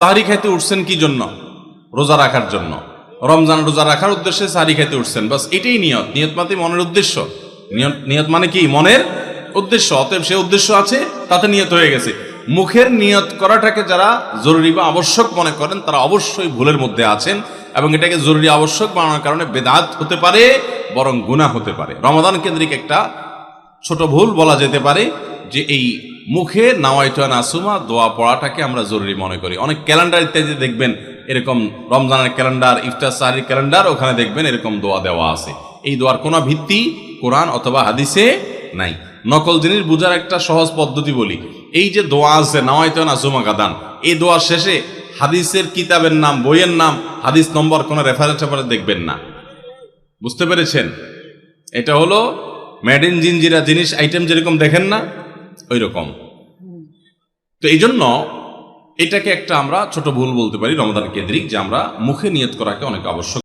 সাহরি খাইতে উঠছেন কি জন্য? রোজা রাখার জন্য। রমজান রোজা রাখার উদ্দেশ্যে সাহরি খাইতে উঠছেন, বাস এটাই নিয়ত। নিয়ত মানে মনের উদ্দেশ্য। নিয়ত মানে কি? মনের উদ্দেশ্য। অতএব সে উদ্দেশ্য আছে, তাতে নিয়ত হয়ে গেছে। মুখের নিয়ত করাটাকে যারা জরুরি বা আবশ্যক মনে করেন তারা অবশ্যই ভুলের মধ্যে আছেন, এবং এটাকে জরুরি আবশ্যক বানানোর কারণে বেদাত হতে পারে, বরং গুনাহ হতে পারে। রমাদান কেন্দ্রিক একটা ছোট ভুল বলা যেতে পারে যে এই মুখে নাওয়াইতু আন আসুমা দোয়া পড়াটাকে আমরা জরুরি মনে করি। অনেক ক্যালেন্ডার ইত্যাদি দেখবেন এরকম, রমজানের ক্যালেন্ডার, ইফতার সাহরির ক্যালেন্ডার, ওখানে দেখবেন এরকম দোয়া দেওয়া আছে। এই দোয়ার কোনো ভিত্তি কোরআন অথবা হাদিসে নাই। নকল জিনিস বোঝার একটা সহজ পদ্ধতি বলি। এই যে দোয়া আছে নাওয়াইতু আন আসুমা গাদান, এই দোয়ার শেষে হাদিসের কিতাবের নাম, বইয়ের নাম, হাদিস নম্বর, কোনো রেফারেন্স দেখবেন না। বুঝতে পেরেছেন? এটা হলো মেড ইন জিনজিরা জিনিস আইটেম যেরকম দেখেন না, ওই রকম। তো এই জন্য এটাকে একটা আমরা ছোট ভুল বলতে পারি রমাদান কেন্দ্রিক, যে আমরা মুখে নিয়ত করাকে অনেক আবশ্যক